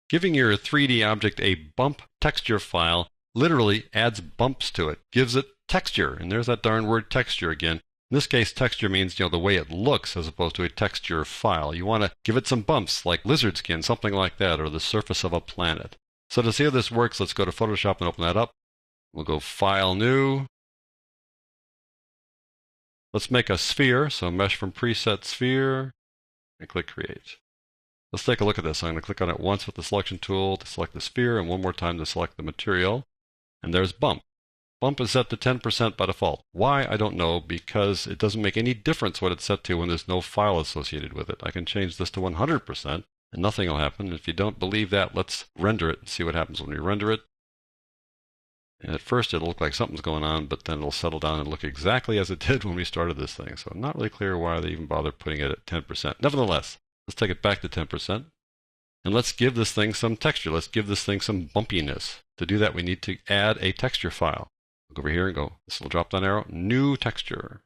Giving your 3D object a bump texture file literally adds bumps to it, gives it texture. And there's that darn word texture again. In this case, texture means, the way it looks as opposed to a texture file. You want to give it some bumps like lizard skin, something like that, or the surface of a planet. So to see how this works, let's go to Photoshop and open that up. We'll go File, New. Let's make a sphere. So Mesh from Preset Sphere, and click Create. Let's take a look at this. I'm going to click on it once with the selection tool to select the sphere, and one more time to select the material. And there's Bump. Bump is set to 10% by default. Why? I don't know, because it doesn't make any difference what it's set to when there's no file associated with it. I can change this to 100%, and nothing will happen. If you don't believe that, let's render it and see what happens when we render it. And at first it'll look like something's going on, but then it'll settle down and look exactly as it did when we started this thing. So I'm not really clear why they even bother putting it at 10%. Nevertheless, let's take it back to 10%. And let's give this thing some texture. Let's give this thing some bumpiness. To do that, we need to add a texture file. Look over here and go, this little drop down arrow, New Texture.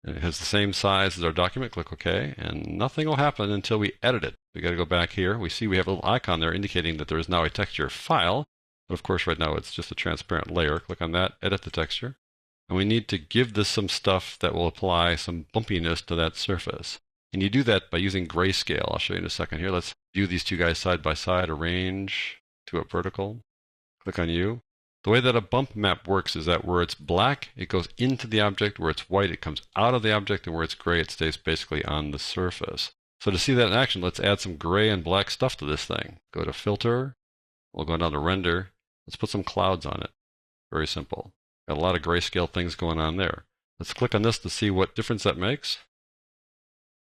And it has the same size as our document. Click OK, and nothing will happen until we edit it. We got to go back here. We see we have a little icon there indicating that there is now a texture file. But of course, right now it's just a transparent layer. Click on that, edit the texture. And we need to give this some stuff that will apply some bumpiness to that surface. And you do that by using grayscale. I'll show you in a second here. Let's view these two guys side by side, arrange to a vertical. Click on U. The way that a bump map works is that where it's black, it goes into the object. Where it's white, it comes out of the object. And where it's gray, it stays basically on the surface. So to see that in action, let's add some gray and black stuff to this thing. Go to Filter. We'll go down to Render. Let's put some clouds on it. Very simple. Got a lot of grayscale things going on there. Let's click on this to see what difference that makes.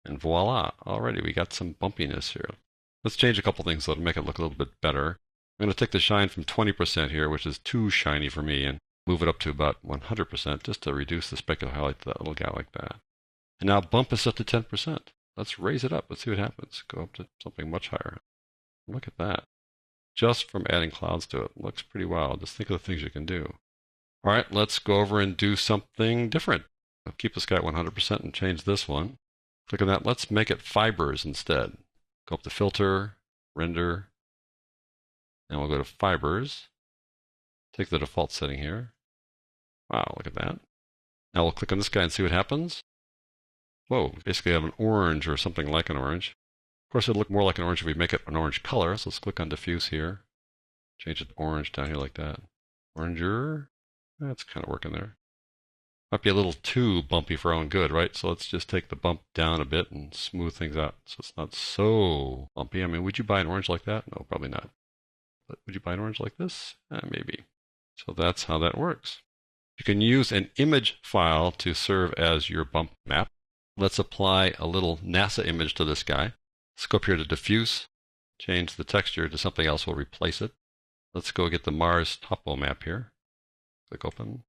And voila, already we got some bumpiness here. Let's change a couple things though to make it look a little bit better. I'm going to take the shine from 20% here, which is too shiny for me, and move it up to about 100% just to reduce the specular highlight to that little guy like that. And now bump is set to 10%. Let's raise it up. Let's see what happens. Go up to something much higher. Look at that. Just from adding clouds to it. Looks pretty wild. Just think of the things you can do. All right, let's go over and do something different. I'll keep this guy at 100% and change this one. Click on that. Let's make it fibers instead. Go up to Filter, Render, and we'll go to Fibers. Take the default setting here. Wow, look at that. Now we'll click on this guy and see what happens. Whoa, basically I have an orange or something like an orange. Of course, it'll look more like an orange if we make it an orange color. So let's click on Diffuse here. Change it to orange down here like that. Oranger. That's kind of working there. Might be a little too bumpy for our own good, right? So let's just take the bump down a bit and smooth things out so it's not so bumpy. I mean, would you buy an orange like that? No, probably not. But would you buy an orange like this? Maybe. So that's how that works. You can use an image file to serve as your bump map. Let's apply a little NASA image to this guy. Let's go up here to Diffuse, change the texture to something else. We'll replace it. Let's go get the Mars topo map here. Click Open.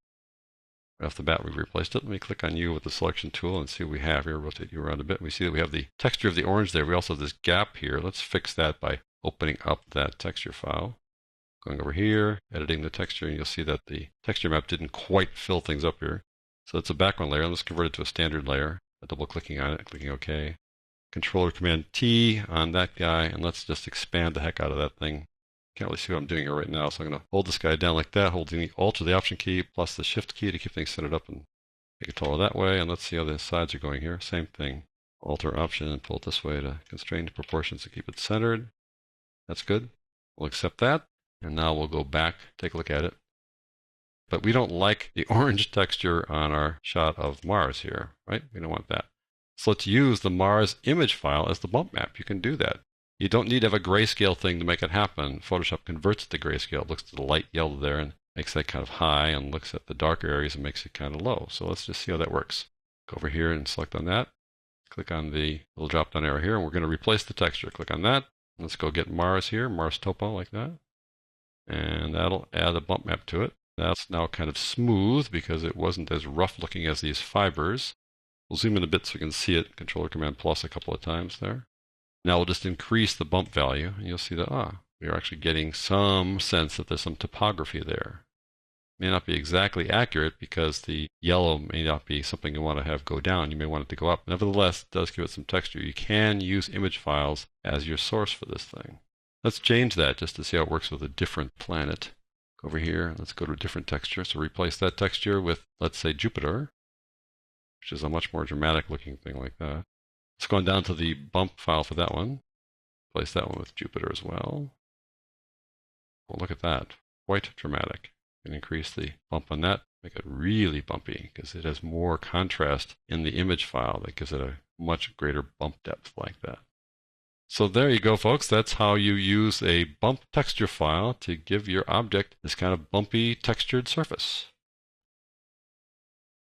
Right off the bat, we've replaced it. Let me click on U with the selection tool and see what we have here. Rotate you around a bit. We see that we have the texture of the orange there. We also have this gap here. Let's fix that by opening up that texture file. Going over here, editing the texture, and you'll see that the texture map didn't quite fill things up here. So it's a background layer. Let's convert it to a standard layer. Double clicking on it, clicking OK. Control Command T on that guy, and let's just expand the heck out of that thing. Can't really see what I'm doing here right now, so I'm going to hold this guy down like that, holding the Alt or the Option key plus the Shift key to keep things centered up and make it taller that way. And let's see how the sides are going here. Same thing. Alt or Option and pull it this way to constrain the proportions to keep it centered. That's good. We'll accept that. And now we'll go back, take a look at it. But we don't like the orange texture on our shot of Mars here, right? We don't want that. So let's use the Mars image file as the bump map. You can do that. You don't need to have a grayscale thing to make it happen. Photoshop converts it to grayscale. It looks at the light yellow there and makes that kind of high, and looks at the darker areas and makes it kind of low. So let's just see how that works. Go over here and select on that. Click on the little drop down arrow here, and we're going to replace the texture. Click on that. Let's go get Mars here, Mars topo like that. And that'll add a bump map to it. That's now kind of smooth because it wasn't as rough looking as these fibers. We'll zoom in a bit so we can see it. Control Command plus a couple of times there. Now we'll just increase the bump value, and you'll see that, we are actually getting some sense that there's some topography there. May not be exactly accurate because the yellow may not be something you want to have go down. You may want it to go up. Nevertheless, it does give it some texture. You can use image files as your source for this thing. Let's change that just to see how it works with a different planet. Go over here, let's go to a different texture. So replace that texture with, let's say, Jupiter, which is a much more dramatic looking thing like that. Let's go on down to the bump file for that one. Place that one with Jupiter as well. Well, look at that. Quite dramatic. You can increase the bump on that, make it really bumpy because it has more contrast in the image file that gives it a much greater bump depth like that. So there you go, folks. That's how you use a bump texture file to give your object this kind of bumpy textured surface.